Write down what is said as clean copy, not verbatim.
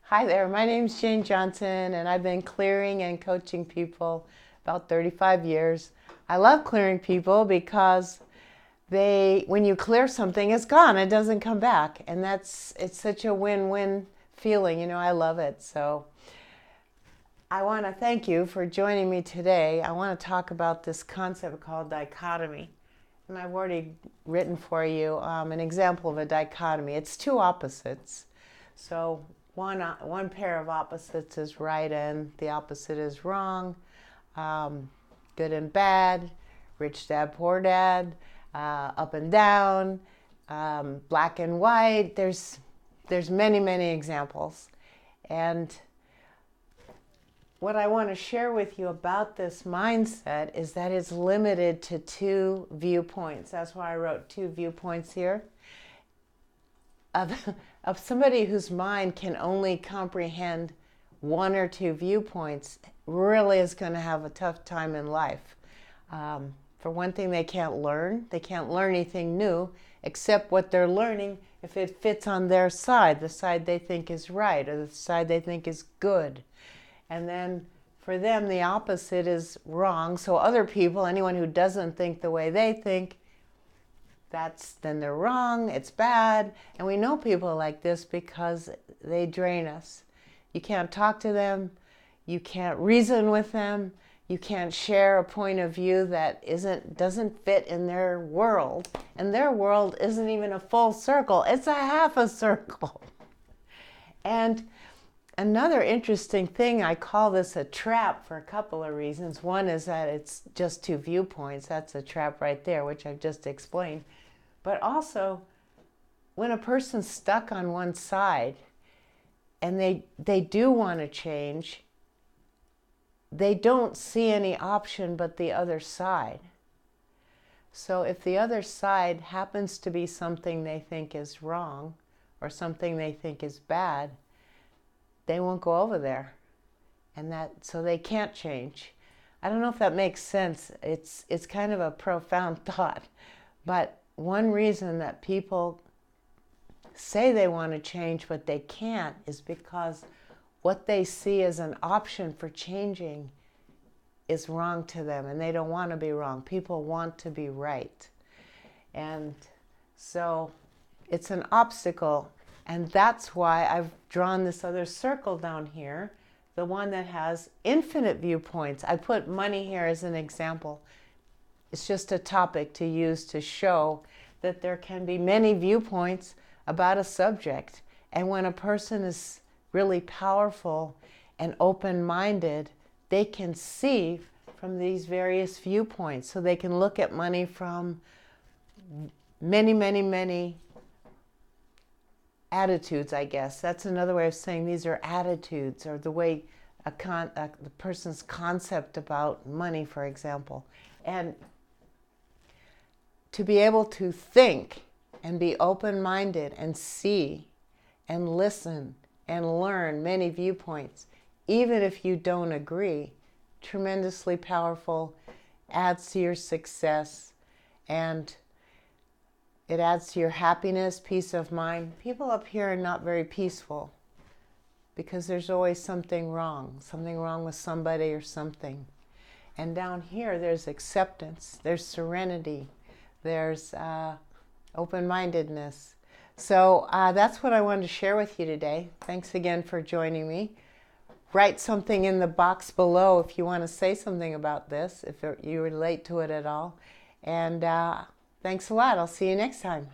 Hi there, my name's Jane Johnson, and I've been clearing and coaching people about 35 years. I love clearing people because when you clear something, it's gone. It doesn't come back. And it's such a win-win feeling. I love it. So I want to thank you for joining me today. I want to talk about this concept called dichotomy. And I've already written for you an example of a dichotomy. It's two opposites. So one pair of opposites is right and the opposite is wrong. Good and bad, rich dad, poor dad, up and down, black and white. There's many, many examples. And what I want to share with you about this mindset is that it's limited to two viewpoints. That's why I wrote two viewpoints here. Of somebody whose mind can only comprehend one or two viewpoints really is going to have a tough time in life. For one thing, they can't learn. They can't learn anything new except what they're learning if it fits on their side, the side they think is right or the side they think is good. And then for them, the opposite is wrong. So other people, anyone who doesn't think the way they think, then they're wrong, it's bad. And we know people like this because they drain us. You can't talk to them, you can't reason with them, you can't share a point of view that doesn't fit in their world. And their world isn't even a full circle, it's a half a circle. And another interesting thing, I call this a trap for a couple of reasons. One is that it's just two viewpoints. That's a trap right there, which I've just explained. But also, when a person's stuck on one side and they do want to change, they don't see any option but the other side. So if the other side happens to be something they think is wrong or something they think is bad, they won't go over there. So they can't change. I don't know if that makes sense. It's kind of a profound thought. But one reason that people say they want to change but they can't is because what they see as an option for changing is wrong to them, and they don't want to be wrong. People want to be right. And so it's an obstacle, and that's why I've drawn this other circle down here, the one that has infinite viewpoints. I put money here as an example. It's just a topic to use to show that there can be many viewpoints about a subject. And when a person is really powerful and open-minded, they can see from these various viewpoints. So they can look at money from many, many, many attitudes, I guess. That's another way of saying these are attitudes, or the way the person's concept about money, for example. And to be able to think and be open-minded and see and listen and learn many viewpoints, even if you don't agree, tremendously powerful, adds to your success, and it adds to your happiness, peace of mind. People up here are not very peaceful because there's always something wrong with somebody or something. And down here, there's acceptance, there's serenity, there's open-mindedness. So that's what I wanted to share with you today. Thanks again for joining me. Write something in the box below if you want to say something about this, if you relate to it at all. And thanks a lot. I'll see you next time.